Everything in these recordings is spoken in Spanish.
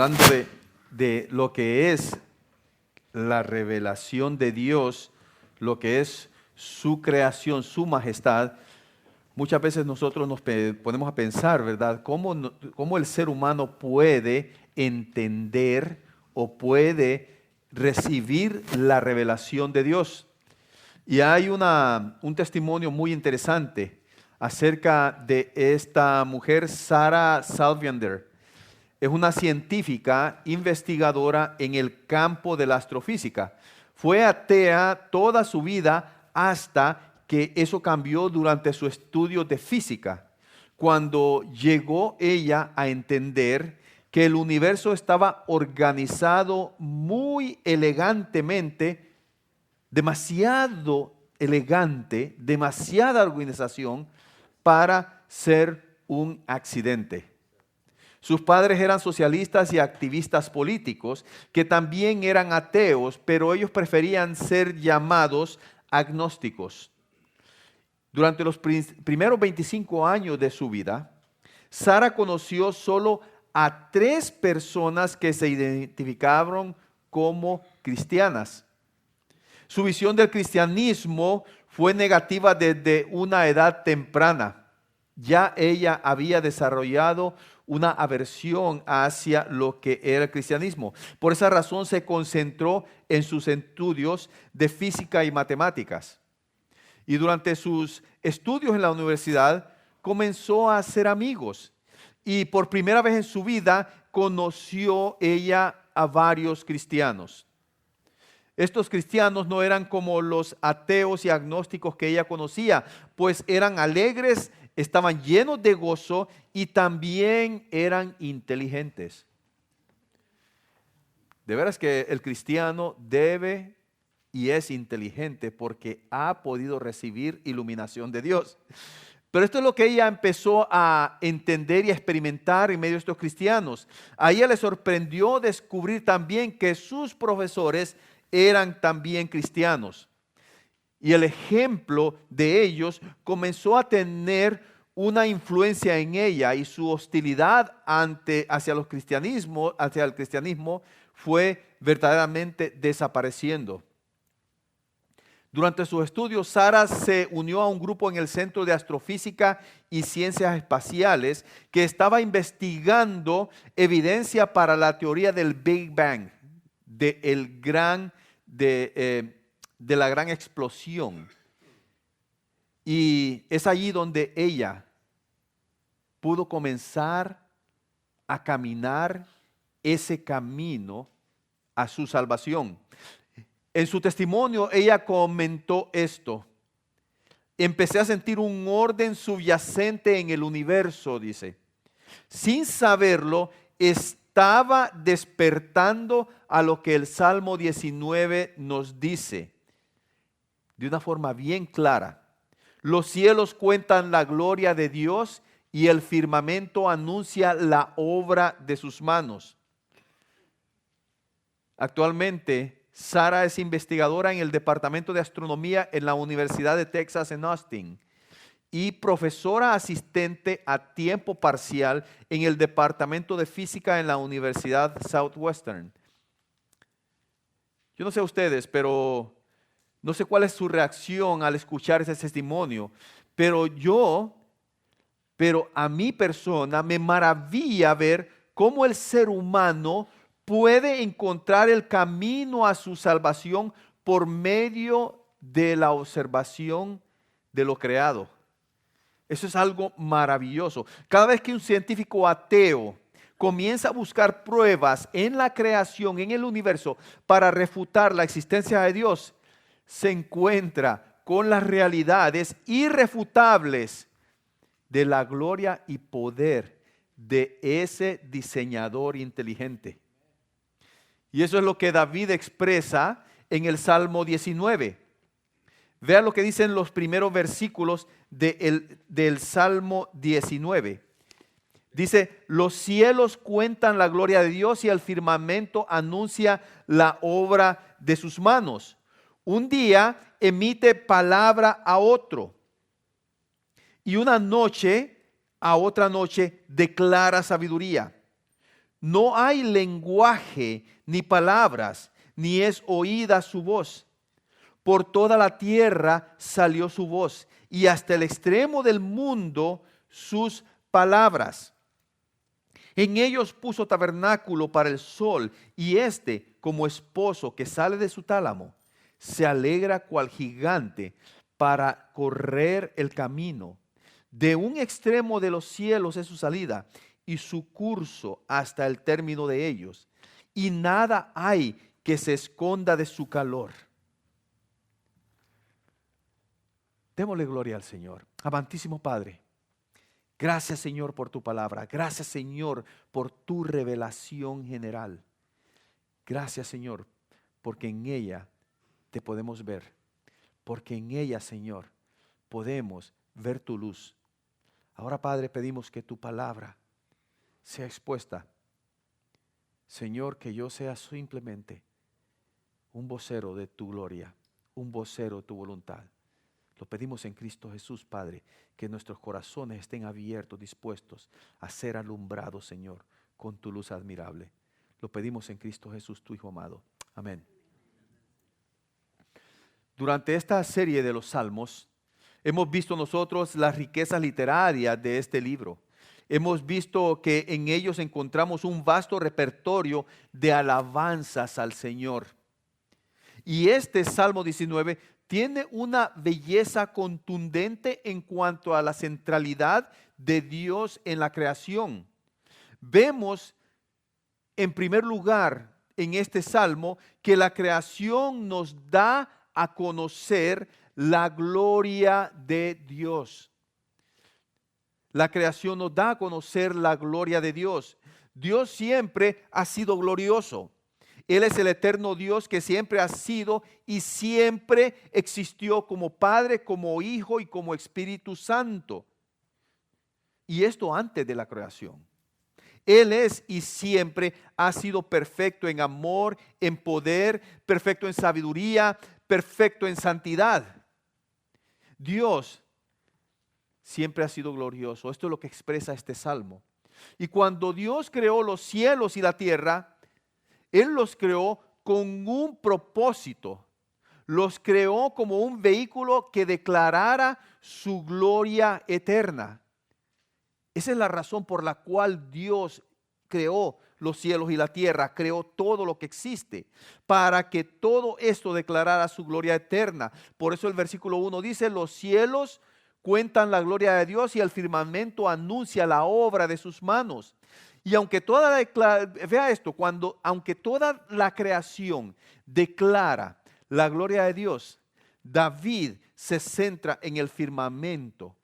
hablando de lo que es la revelación de Dios, lo que es su creación, su majestad, muchas veces nosotros nos ponemos a pensar, ¿verdad? ¿Cómo el ser humano puede entender o puede recibir la revelación de Dios? Y hay un testimonio muy interesante acerca de esta mujer, Sarah Salviander. Es una científica investigadora en el campo de la astrofísica. Fue atea toda su vida hasta que eso cambió durante su estudio de física, cuando llegó ella a entender que el universo estaba organizado muy elegantemente, demasiado elegante, demasiada organización para ser un accidente. Sus padres eran socialistas y activistas políticos que también eran ateos, pero ellos preferían ser llamados agnósticos. Durante los primeros 25 años de su vida, Sarah conoció solo a 3 personas que se identificaron como cristianas. Su visión del cristianismo fue negativa desde una edad temprana. Ya ella había desarrollado una aversión hacia lo que era el cristianismo. Por esa razón se concentró en sus estudios de física y matemáticas. Y durante sus estudios en la universidad comenzó a hacer amigos. Y por primera vez en su vida conoció ella a varios cristianos. Estos cristianos no eran como los ateos y agnósticos que ella conocía, pues eran alegres, estaban llenos de gozo y también eran inteligentes. De veras que el cristiano debe y es inteligente porque ha podido recibir iluminación de Dios. Pero esto es lo que ella empezó a entender y a experimentar en medio de estos cristianos. A ella le sorprendió descubrir también que sus profesores eran también cristianos. Y el ejemplo de ellos comenzó a tener una influencia en ella y su hostilidad hacia el cristianismo fue verdaderamente desapareciendo. Durante sus estudios, Sarah se unió a un grupo en el Centro de Astrofísica y Ciencias Espaciales que estaba investigando evidencia para la teoría del Big Bang, de la gran explosión. Y es allí donde ella pudo comenzar a caminar ese camino a su salvación. En su testimonio ella comentó esto: empecé a sentir un orden subyacente en el universo, dice. Sin saberlo, estaba despertando a lo que el Salmo 19 nos dice de una forma bien clara. Los cielos cuentan la gloria de Dios y el firmamento anuncia la obra de sus manos. Actualmente, Sarah es investigadora en el Departamento de Astronomía en la Universidad de Texas en Austin y profesora asistente a tiempo parcial en el Departamento de Física en la Universidad Southwestern. Yo no sé ustedes, pero no sé cuál es su reacción al escuchar ese testimonio, pero a mi persona me maravilla ver cómo el ser humano puede encontrar el camino a su salvación por medio de la observación de lo creado. Eso es algo maravilloso. Cada vez que un científico ateo comienza a buscar pruebas en la creación, en el universo, para refutar la existencia de Dios, se encuentra con las realidades irrefutables de la gloria y poder de ese diseñador inteligente. Y eso es lo que David expresa en el Salmo 19. Vean lo que dicen los primeros versículos del Salmo 19. Dice: los cielos cuentan la gloria de Dios y el firmamento anuncia la obra de sus manos. Un día emite palabra a otro y una noche a otra noche declara sabiduría. No hay lenguaje ni palabras, ni es oída su voz. Por toda la tierra salió su voz, y hasta el extremo del mundo sus palabras. En ellos puso tabernáculo para el sol, y éste, como esposo que sale de su tálamo, se alegra cual gigante para correr el camino. De un extremo de los cielos es su salida, y su curso hasta el término de ellos. Y nada hay que se esconda de su calor. Démosle gloria al Señor. Amantísimo Padre, gracias, Señor, por tu palabra. Gracias, Señor, por tu revelación general. Gracias, Señor, porque en ella te podemos ver. Porque en ella, Señor, podemos ver tu luz. Ahora, Padre, pedimos que tu palabra sea expuesta. Señor, que yo sea simplemente un vocero de tu gloria, un vocero de tu voluntad. Lo pedimos en Cristo Jesús, Padre, que nuestros corazones estén abiertos, dispuestos a ser alumbrados, Señor, con tu luz admirable. Lo pedimos en Cristo Jesús, tu Hijo amado. Amén. Durante esta serie de los Salmos, hemos visto nosotros las riquezas literarias de este libro. Hemos visto que en ellos encontramos un vasto repertorio de alabanzas al Señor. Y este Salmo 19 tiene una belleza contundente en cuanto a la centralidad de Dios en la creación. Vemos, en primer lugar, en este Salmo, que la creación nos da a conocer la gloria de Dios. La creación nos da a conocer la gloria de Dios. Dios siempre ha sido glorioso. Él es el eterno Dios que siempre ha sido y siempre existió como Padre, como Hijo y como Espíritu Santo. Y esto antes de la creación. Él es y siempre ha sido perfecto en amor, en poder, perfecto en sabiduría, perfecto en santidad. Dios siempre ha sido glorioso. Esto es lo que expresa este salmo. Y cuando Dios creó los cielos y la tierra, Él los creó con un propósito. Los creó como un vehículo que declarara su gloria eterna. Esa es la razón por la cual Dios creó los cielos y la tierra, creó todo lo que existe, para que todo esto declarara su gloria eterna. Por eso el versículo 1 dice, los cielos cuentan la gloria de Dios y el firmamento anuncia la obra de sus manos. Y aunque vea esto, aunque toda la creación declara la gloria de Dios, David se centra en el firmamento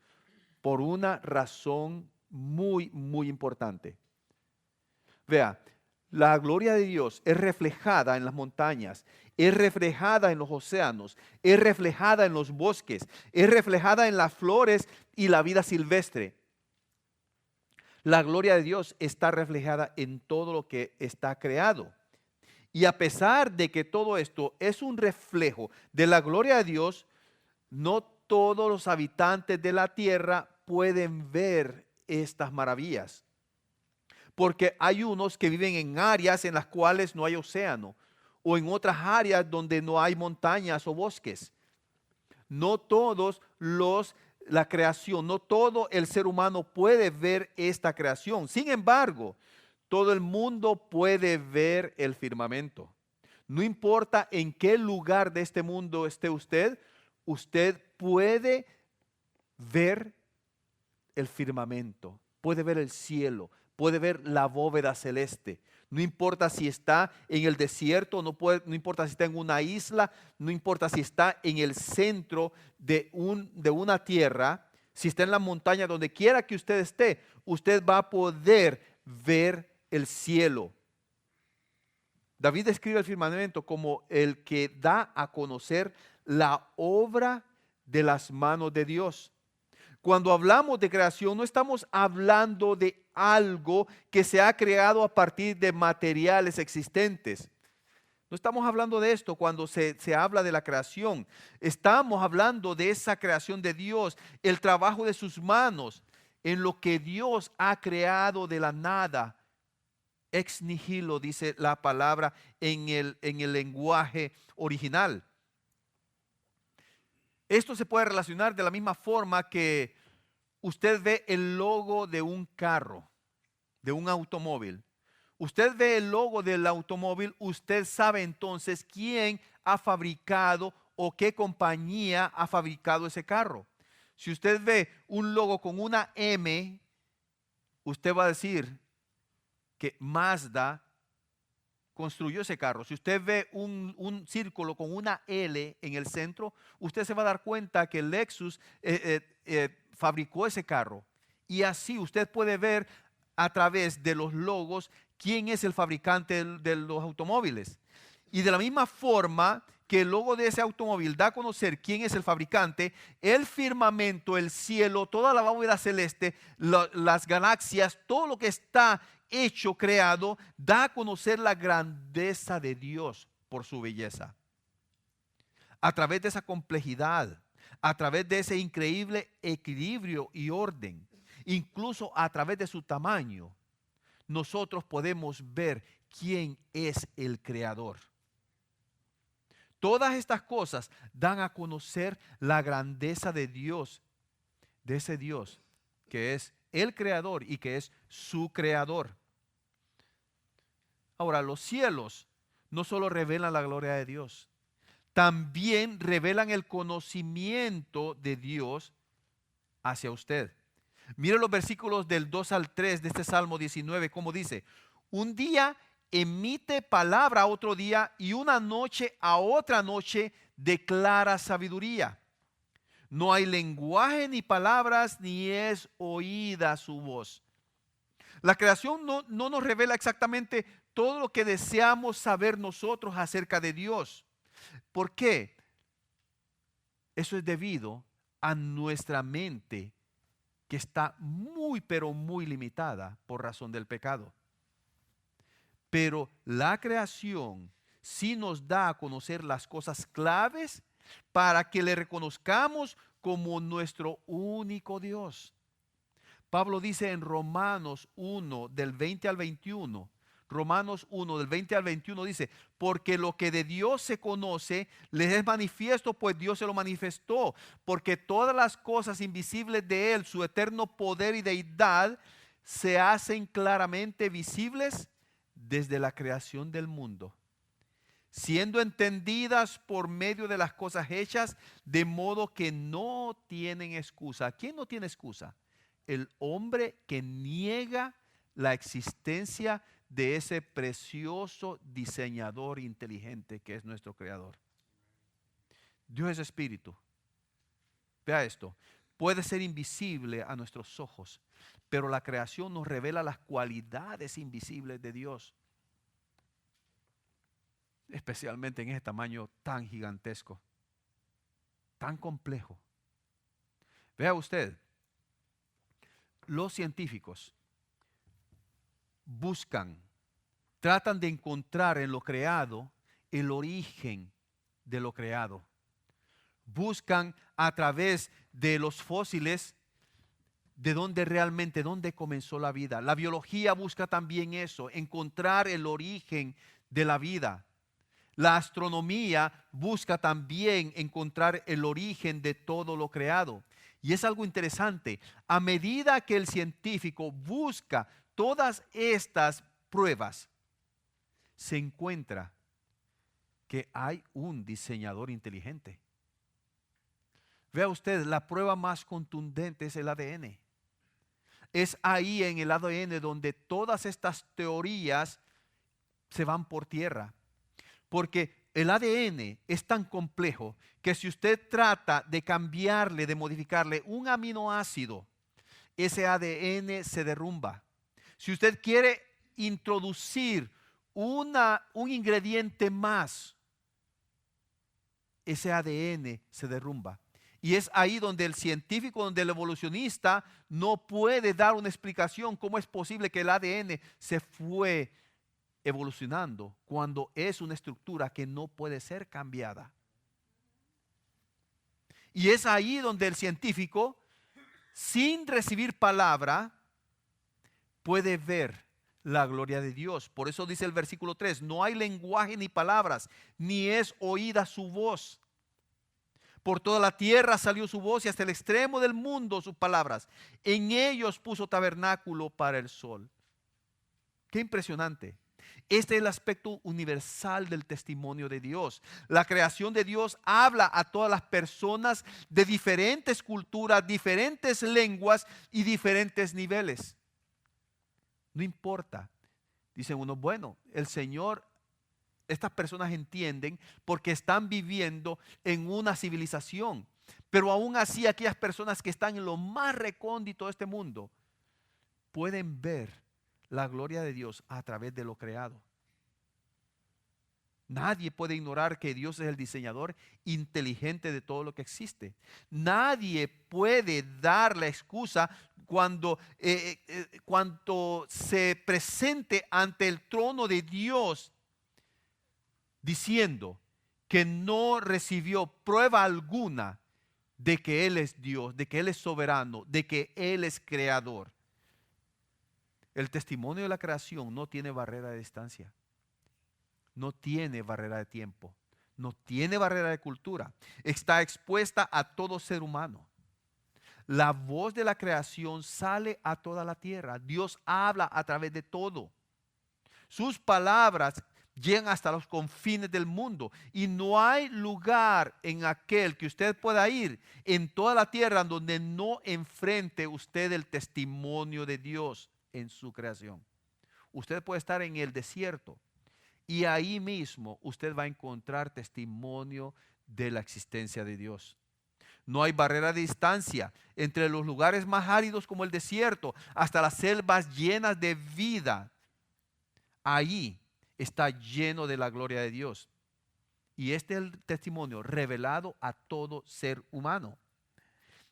por una razón muy, muy importante. Vea, la gloria de Dios es reflejada en las montañas, es reflejada en los océanos, es reflejada en los bosques, es reflejada en las flores y la vida silvestre. La gloria de Dios está reflejada en todo lo que está creado. Y a pesar de que todo esto es un reflejo de la gloria de Dios, no todos los habitantes de la tierra pueden ver estas maravillas. Porque hay unos que viven en áreas en las cuales no hay océano, o en otras áreas donde no hay montañas o bosques. No todos la creación, no todo el ser humano puede ver esta creación. Sin embargo, todo el mundo puede ver el firmamento. No importa en qué lugar de este mundo esté usted, usted puede ver el firmamento, puede ver el cielo, puede ver la bóveda celeste. No importa si está en el desierto, no importa si está en una isla, no importa si está en el centro de una tierra, si está en la montaña, donde quiera que usted esté, usted va a poder ver el cielo. David describe el firmamento como el que da a conocer la obra de las manos de Dios. Cuando hablamos de creación, no estamos hablando de algo que se ha creado a partir de materiales existentes. No estamos hablando de esto cuando se habla de la creación. Estamos hablando de esa creación de Dios, el trabajo de sus manos, en lo que Dios ha creado de la nada, ex nihilo, dice la palabra en el lenguaje original. Esto se puede relacionar de la misma forma que usted ve el logo de un carro, de un automóvil. Usted ve el logo del automóvil, usted sabe entonces quién ha fabricado o qué compañía ha fabricado ese carro. Si usted ve un logo con una M, usted va a decir que Mazda construyó ese carro. Si usted ve un círculo con una L en el centro, usted se va a dar cuenta que Lexus fabricó ese carro. Y así usted puede ver a través de los logos quién es el fabricante de los automóviles. Y de la misma forma que el logo de ese automóvil da a conocer quién es el fabricante, el firmamento, el cielo, toda la bóveda celeste, las galaxias, todo lo que está hecho, creado, da a conocer la grandeza de Dios por su belleza. A través de esa complejidad, a través de ese increíble equilibrio y orden, incluso a través de su tamaño, nosotros podemos ver quién es el creador. Todas estas cosas dan a conocer la grandeza de Dios, de ese Dios que es el creador y que es su creador. Ahora, los cielos no solo revelan la gloria de Dios, también revelan el conocimiento de Dios hacia usted. Mire los versículos del 2 al 3 de este Salmo 19, como dice: un día emite palabra a otro día y una noche a otra noche declara sabiduría. No hay lenguaje ni palabras, ni es oída su voz. La creación no nos revela exactamente todo lo que deseamos saber nosotros acerca de Dios. ¿Por qué? Eso es debido a nuestra mente, que está muy, pero muy limitada por razón del pecado. Pero la creación sí nos da a conocer las cosas claves para que le reconozcamos como nuestro único Dios. Pablo dice en Romanos 1, del 20 al 21, Romanos 1, del 20 al 21 dice: porque lo que de Dios se conoce les es manifiesto, pues Dios se lo manifestó. Porque todas las cosas invisibles de Él, su eterno poder y deidad, se hacen claramente visibles desde la creación del mundo, siendo entendidas por medio de las cosas hechas, de modo que no tienen excusa. ¿Quién no tiene excusa? El hombre que niega la existencia de ese precioso diseñador inteligente que es nuestro creador. Dios es espíritu. Vea esto. Puede ser invisible a nuestros ojos, pero la creación nos revela las cualidades invisibles de Dios, especialmente en ese tamaño tan gigantesco, tan complejo. Vea usted, los científicos tratan de encontrar en lo creado el origen de lo creado. Buscan a través de los fósiles de dónde comenzó la vida. La biología busca también eso, encontrar el origen de la vida. La astronomía busca también encontrar el origen de todo lo creado. Y es algo interesante, a medida que el científico busca todas estas pruebas, se encuentra que hay un diseñador inteligente. Vea usted, la prueba más contundente es el ADN. Es ahí en el ADN donde todas estas teorías se van por tierra. Porque el ADN es tan complejo que si usted trata de cambiarle, de modificarle un aminoácido, ese ADN se derrumba. Si usted quiere introducir un ingrediente más, ese ADN se derrumba. Y es ahí donde el científico, donde el evolucionista no puede dar una explicación cómo es posible que el ADN se fue evolucionando cuando es una estructura que no puede ser cambiada. Y es ahí donde el científico, sin recibir palabra, puede ver la gloria de Dios. Por eso dice el versículo 3, no hay lenguaje ni palabras, ni es oída su voz. Por toda la tierra salió su voz y hasta el extremo del mundo sus palabras. En ellos puso tabernáculo para el sol. Qué impresionante. Este es el aspecto universal del testimonio de Dios. La creación de Dios habla a todas las personas de diferentes culturas, diferentes lenguas y diferentes niveles. No importa. Dicen unos, bueno, el Señor, estas personas entienden porque están viviendo en una civilización. Pero aún así aquellas personas que están en lo más recóndito de este mundo pueden ver la gloria de Dios a través de lo creado. Nadie puede ignorar que Dios es el diseñador inteligente de todo lo que existe. Nadie puede dar la excusa cuando se presente ante el trono de Dios diciendo que no recibió prueba alguna de que Él es Dios, de que Él es soberano, de que Él es creador. El testimonio de la creación no tiene barrera de distancia. No tiene barrera de tiempo, no tiene barrera de cultura. Está expuesta a todo ser humano. La voz de la creación sale a toda la tierra. Dios habla a través de todo. Sus palabras llegan hasta los confines del mundo y no hay lugar en aquel que usted pueda ir en toda la tierra donde no enfrente usted el testimonio de Dios en su creación. Usted puede estar en el desierto y ahí mismo usted va a encontrar testimonio de la existencia de Dios. No hay barrera de distancia entre los lugares más áridos como el desierto hasta las selvas llenas de vida. Ahí está lleno de la gloria de Dios. Y este es el testimonio revelado a todo ser humano.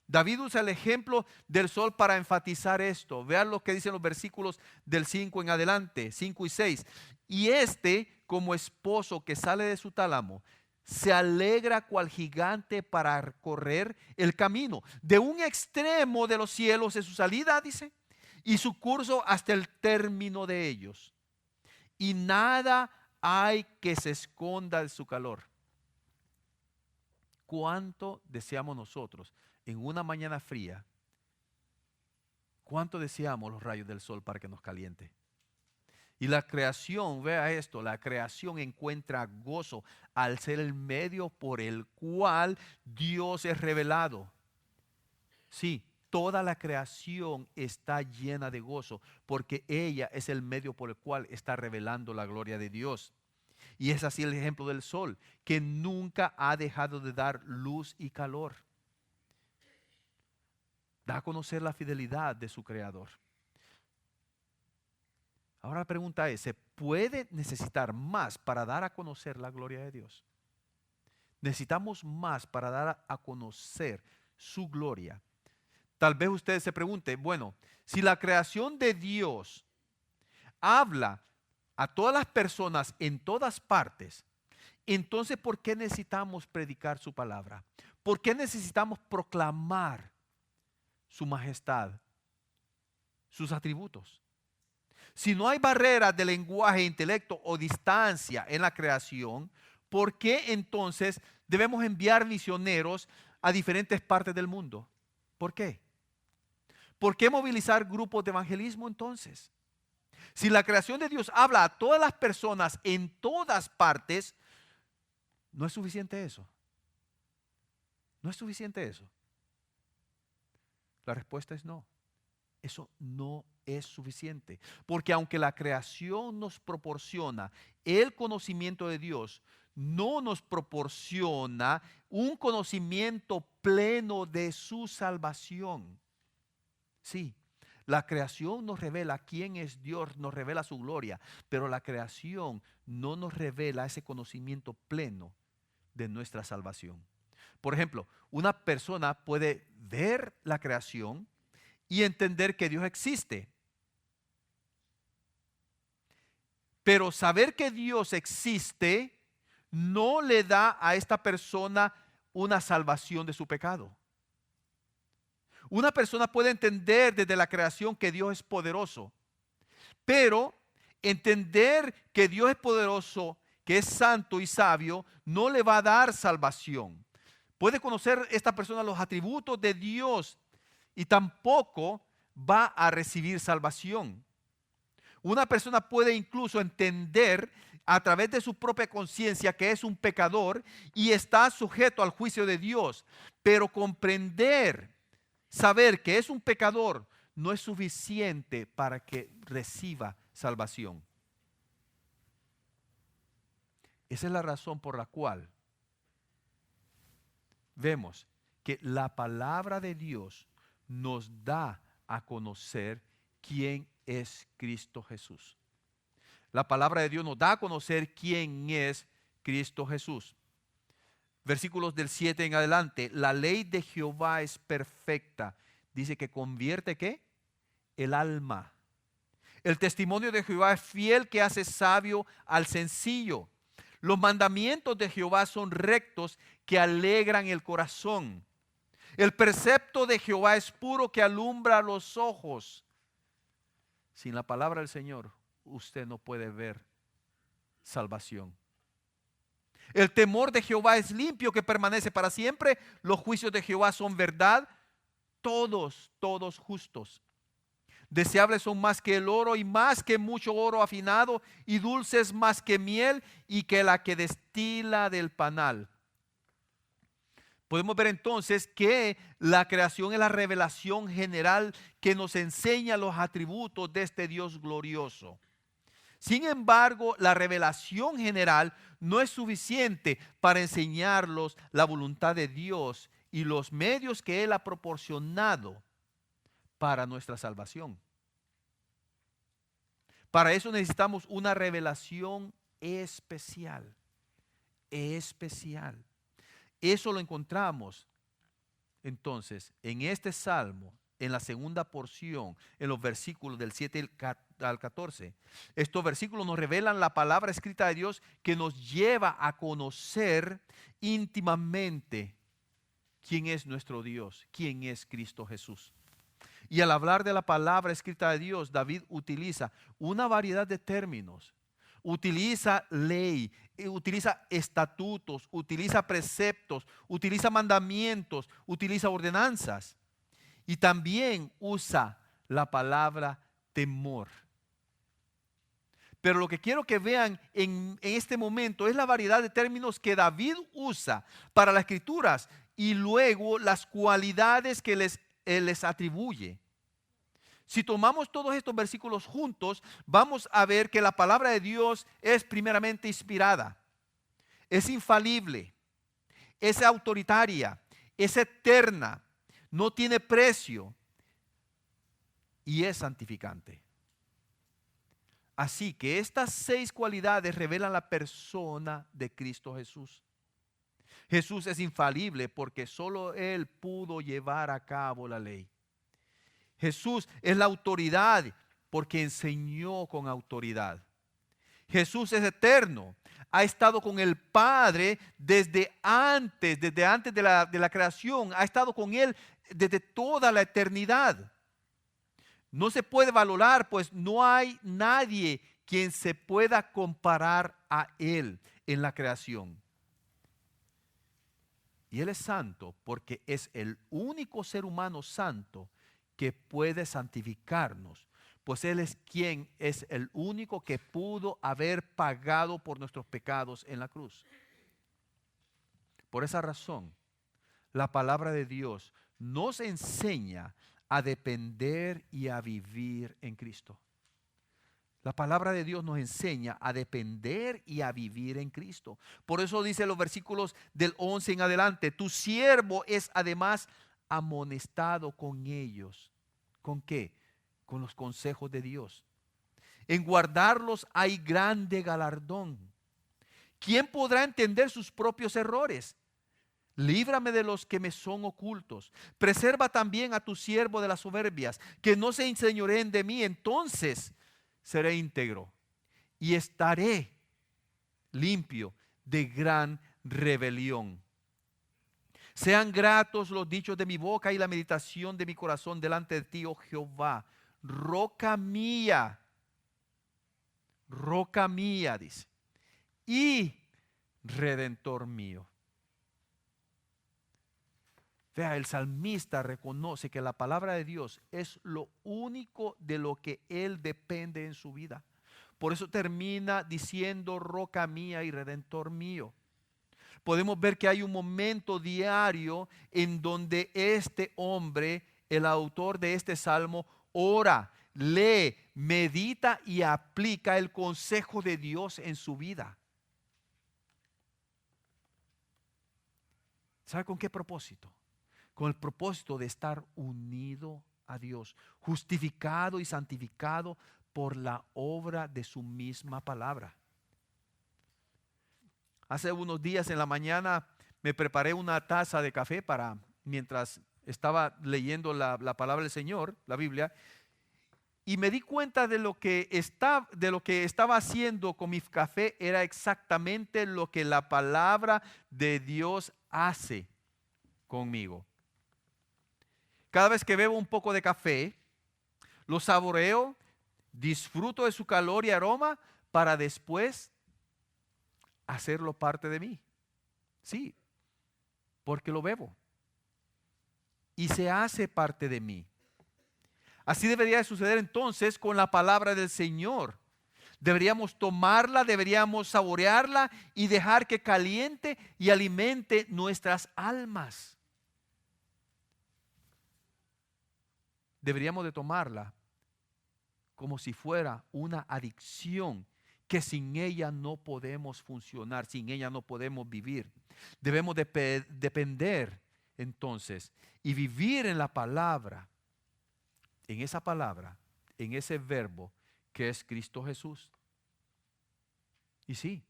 David usa el ejemplo del sol para enfatizar esto. Vean lo que dicen los versículos del 5 en adelante, 5 y 6. Y como esposo que sale de su tálamo, se alegra cual gigante para correr el camino. De un extremo de los cielos es su salida, dice, y su curso hasta el término de ellos. Y nada hay que se esconda de su calor. ¿Cuánto deseamos nosotros en una mañana fría? ¿Cuánto deseamos los rayos del sol para que nos caliente? Y la creación, vea esto, la creación encuentra gozo al ser el medio por el cual Dios es revelado. Sí, toda la creación está llena de gozo porque ella es el medio por el cual está revelando la gloria de Dios. Y es así el ejemplo del sol, que nunca ha dejado de dar luz y calor. Da a conocer la fidelidad de su creador. Ahora la pregunta es, ¿se puede necesitar más para dar a conocer la gloria de Dios? Necesitamos más para dar a conocer su gloria. Tal vez usted se pregunte, bueno, si la creación de Dios habla a todas las personas en todas partes, entonces ¿por qué necesitamos predicar su palabra? ¿Por qué necesitamos proclamar su majestad, sus atributos? Si no hay barreras de lenguaje, intelecto o distancia en la creación, ¿por qué entonces debemos enviar misioneros a diferentes partes del mundo? ¿Por qué? ¿Por qué movilizar grupos de evangelismo entonces? Si la creación de Dios habla a todas las personas en todas partes, ¿no es suficiente eso? ¿No es suficiente eso? La respuesta es no. Eso no es suficiente. Porque aunque la creación nos proporciona el conocimiento de Dios, no nos proporciona un conocimiento pleno de su salvación. Sí, la creación nos revela quién es Dios, nos revela su gloria, pero la creación no nos revela ese conocimiento pleno de nuestra salvación. Por ejemplo, una persona puede ver la creación y entender que Dios existe. Pero saber que Dios existe no le da a esta persona una salvación de su pecado. Una persona puede entender desde la creación que Dios es poderoso, pero Entender que Dios es poderoso, que es santo y sabio, no le va a dar salvación. Puede conocer esta persona los atributos de Dios y tampoco va a recibir salvación. Una persona puede incluso entender a través de su propia conciencia que es un pecador y está sujeto al juicio de Dios, pero comprender, saber que es un pecador no es suficiente para que reciba salvación. Esa es la razón por la cual vemos que la palabra de Dios nos da a conocer quién es Cristo Jesús. La palabra de Dios nos da a conocer quién es Cristo Jesús. Versículos del 7 en adelante. La ley de Jehová es perfecta. Dice que convierte ¿qué? El alma. El testimonio de Jehová es fiel, que hace sabio al sencillo. Los mandamientos de Jehová son rectos, que alegran el corazón. El precepto de Jehová es puro, que alumbra los ojos. Sin la palabra del Señor, usted no puede ver salvación. El temor de Jehová es limpio, que permanece para siempre. Los juicios de Jehová son verdad, todos justos. Deseables son más que el oro y más que mucho oro afinado, y dulces más que miel y que la que destila del panal. Podemos ver entonces que la creación es la revelación general que nos enseña los atributos de este Dios glorioso. Sin embargo, la revelación general no es suficiente para enseñarlos la voluntad de Dios y los medios que Él ha proporcionado para nuestra salvación. Para eso necesitamos una revelación especial. Especial. Eso lo encontramos entonces en este salmo, en la segunda porción, en los versículos del 7 al 14. Estos versículos nos revelan la palabra escrita de Dios que nos lleva a conocer íntimamente quién es nuestro Dios, quién es Cristo Jesús. Y al hablar de la palabra escrita de Dios, David utiliza una variedad de términos. Utiliza ley, utiliza estatutos, utiliza preceptos, utiliza mandamientos, utiliza ordenanzas. Y también usa la palabra temor. Pero lo que quiero que vean en este momento es la variedad de términos que David usa para las escrituras y luego las cualidades que les atribuye. Si tomamos todos estos versículos juntos, vamos a ver que la palabra de Dios es primeramente inspirada, es infalible, es autoritaria, es eterna, no tiene precio y es santificante. Así que estas 6 cualidades revelan la persona de Cristo Jesús. Jesús es infalible porque solo Él pudo llevar a cabo la ley. Jesús es la autoridad porque enseñó con autoridad. Jesús es eterno. Ha estado con el Padre desde antes de la creación. Ha estado con Él desde toda la eternidad. No se puede valorar, pues no hay nadie quien se pueda comparar a Él en la creación. Y Él es santo porque es el único ser humano santo que puede santificarnos, pues Él es quien es el único que pudo haber pagado por nuestros pecados en la cruz. Por esa razón, la palabra de Dios nos enseña a depender y a vivir en Cristo. La palabra de Dios nos enseña a depender y a vivir en Cristo. Por eso dice los versículos del 11 en adelante: tu siervo es además amonestado con ellos. ¿Con qué? Con los consejos de Dios. En guardarlos hay grande galardón. ¿Quién podrá entender sus propios errores? Líbrame de los que me son ocultos. Preserva también a tu siervo de las soberbias, que no se enseñoreen de mí. Entonces seré íntegro y estaré limpio de gran rebelión. Sean gratos los dichos de mi boca y la meditación de mi corazón delante de ti, oh Jehová, roca mía roca mía, dice, y redentor mío. Vea, el salmista reconoce que la palabra de Dios es lo único de lo que él depende en su vida. Por eso termina diciendo roca mía y redentor mío. Podemos ver que hay un momento diario en donde este hombre, el autor de este salmo, ora, lee, medita y aplica el consejo de Dios en su vida. ¿Sabe con qué propósito? Con el propósito de estar unido a Dios, justificado y santificado por la obra de su misma palabra. Hace unos días en la mañana me preparé una taza de café para, mientras estaba leyendo la palabra del Señor, la Biblia, y me di cuenta de lo que estaba haciendo con mi café era exactamente lo que la palabra de Dios hace conmigo. Cada vez que bebo un poco de café, lo saboreo, disfruto de su calor y aroma para después hacerlo parte de mí. Sí, porque lo bebo y se hace parte de mí. Así debería de suceder entonces con la palabra del Señor. Deberíamos tomarla, deberíamos saborearla y dejar que caliente y alimente nuestras almas. Deberíamos de tomarla como si fuera una adicción que sin ella no podemos funcionar, sin ella no podemos vivir. Debemos depender entonces y vivir en la palabra, en esa palabra, en ese verbo que es Cristo Jesús. Y sí,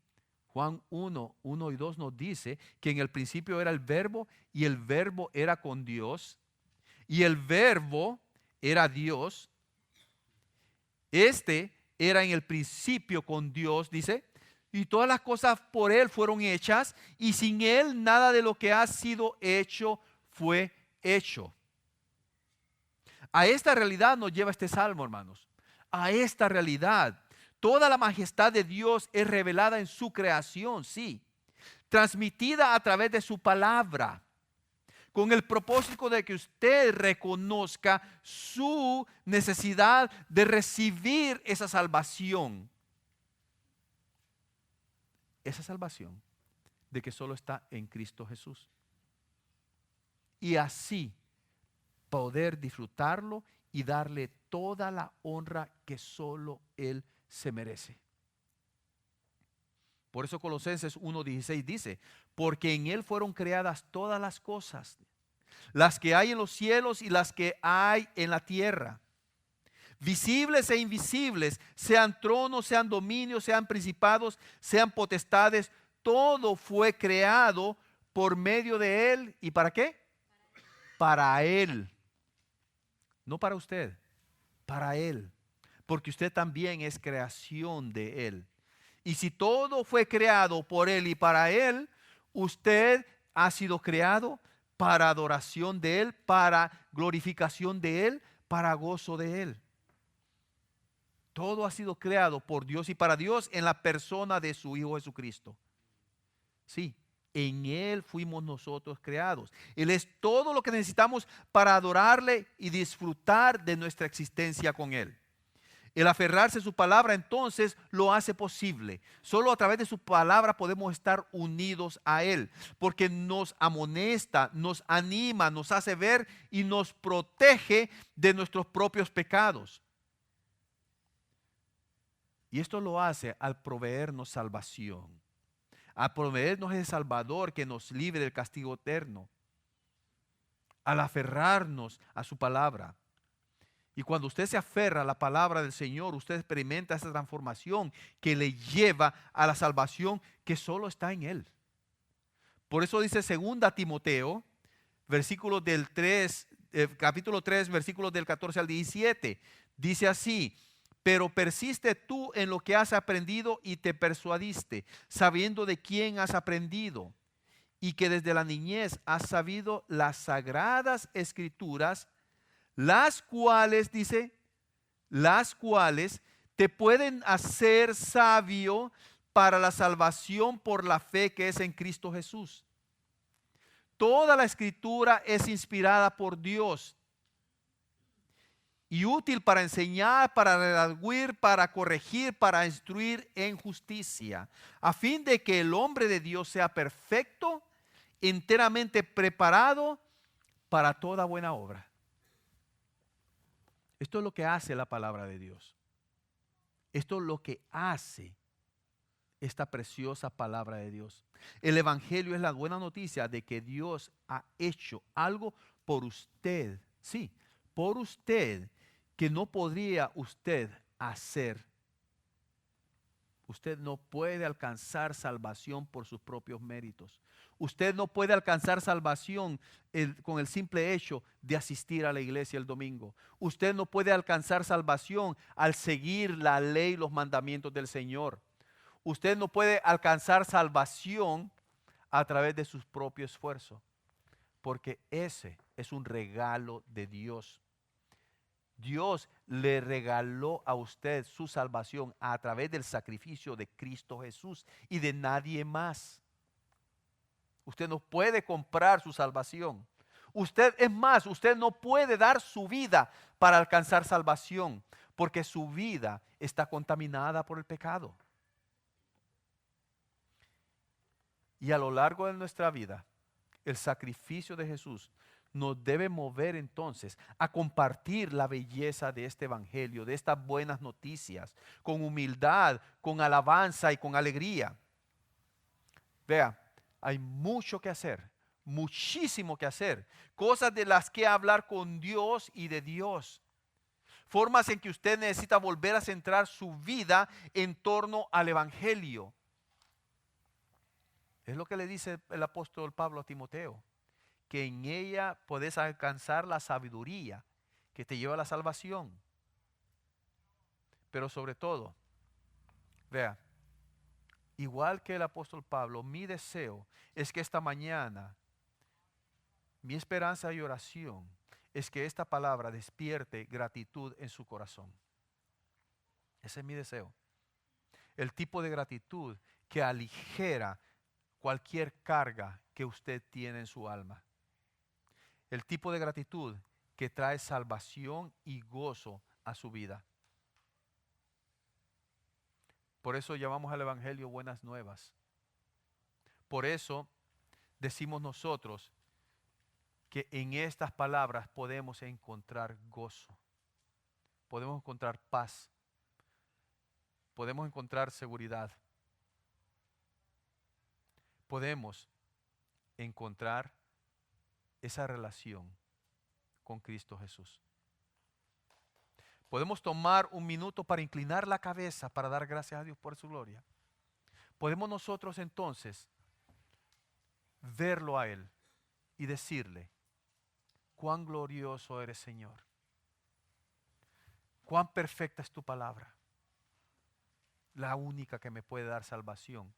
Juan 1 y 2 nos dice que en el principio era el verbo y el verbo era con Dios y el verbo era Dios. Este era en el principio con Dios, dice, y todas las cosas por Él fueron hechas, y sin Él nada de lo que ha sido hecho fue hecho. A esta realidad nos lleva este salmo, hermanos. A esta realidad. Toda la majestad de Dios es revelada en su creación, sí, transmitida a través de su palabra, con el propósito de que usted reconozca su necesidad de recibir esa salvación. Esa salvación de que solo está en Cristo Jesús. Y así poder disfrutarlo y darle toda la honra que solo Él se merece. Por eso Colosenses 1:16 dice, porque en Él fueron creadas todas las cosas, las que hay en los cielos y las que hay en la tierra, visibles e invisibles, sean tronos, sean dominios, sean principados, sean potestades, todo fue creado por medio de Él. ¿Y para qué? Para Él. No para usted, para Él. Porque usted también es creación de Él. Y si todo fue creado por Él y para Él, usted ha sido creado para adoración de Él, para glorificación de Él, para gozo de Él. Todo ha sido creado por Dios y para Dios en la persona de su Hijo Jesucristo. Sí, en Él fuimos nosotros creados. Él es todo lo que necesitamos para adorarle y disfrutar de nuestra existencia con Él. El aferrarse a su palabra entonces lo hace posible. Solo a través de su palabra podemos estar unidos a Él, porque nos amonesta, nos anima, nos hace ver y nos protege de nuestros propios pecados. Y esto lo hace al proveernos salvación, al proveernos el Salvador que nos libre del castigo eterno, al aferrarnos a su palabra. Y cuando usted se aferra a la palabra del Señor, usted experimenta esa transformación que le lleva a la salvación que solo está en Él. Por eso dice 2 Timoteo, versículos del 3, capítulo 3, versículos del 14 al 17. Dice así, pero persiste tú en lo que has aprendido y te persuadiste, sabiendo de quién has aprendido, y que desde la niñez has sabido las sagradas escrituras, las cuales, dice, las cuales te te pueden hacer sabio para la salvación por la fe que es en Cristo Jesús. Toda la escritura es inspirada por Dios y útil para enseñar, para redarguir, para corregir, para instruir en justicia, a fin de que el hombre de Dios sea perfecto, enteramente preparado para toda buena obra. Esto es lo que hace la palabra de Dios. Esto es lo que hace esta preciosa palabra de Dios. El Evangelio es la buena noticia de que Dios ha hecho algo por usted. Sí, por usted, que no podría usted hacer. Usted no puede alcanzar salvación por sus propios méritos. Usted no puede alcanzar salvación con el simple hecho de asistir a la iglesia el domingo. Usted no puede alcanzar salvación al seguir la ley y los mandamientos del Señor. Usted no puede alcanzar salvación a través de sus propios esfuerzos, porque ese es un regalo de Dios. Dios le regaló a usted su salvación a través del sacrificio de Cristo Jesús y de nadie más. Usted no puede comprar su salvación. Usted no puede dar su vida para alcanzar salvación, porque su vida está contaminada por el pecado. Y a lo largo de nuestra vida, el sacrificio de Jesús nos debe mover entonces a compartir la belleza de este evangelio, de estas buenas noticias, con humildad, con alabanza y con alegría. Vea, hay mucho que hacer, muchísimo que hacer, cosas de las que hablar con Dios y de Dios. Formas en que usted necesita volver a centrar su vida en torno al evangelio. Es lo que le dice el apóstol Pablo a Timoteo, que en ella puedes alcanzar la sabiduría que te lleva a la salvación. Pero sobre todo, vea, igual que el apóstol Pablo, mi deseo es que esta mañana, mi esperanza y oración es que esta palabra despierte gratitud en su corazón. Ese es mi deseo. El tipo de gratitud que aligera cualquier carga que usted tiene en su alma. El tipo de gratitud que trae salvación y gozo a su vida. Por eso llamamos al evangelio buenas nuevas. Por eso decimos nosotros que en estas palabras podemos encontrar gozo, podemos encontrar paz, podemos encontrar seguridad, podemos encontrar esa relación con Cristo Jesús. Podemos tomar un minuto para inclinar la cabeza, para dar gracias a Dios por su gloria. Podemos nosotros entonces verlo a Él y decirle: cuán glorioso eres, Señor. Cuán perfecta es tu palabra. La única que me puede dar salvación,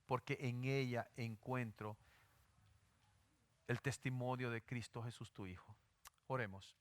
porque en ella encuentro el testimonio de Cristo Jesús, tu Hijo. Oremos.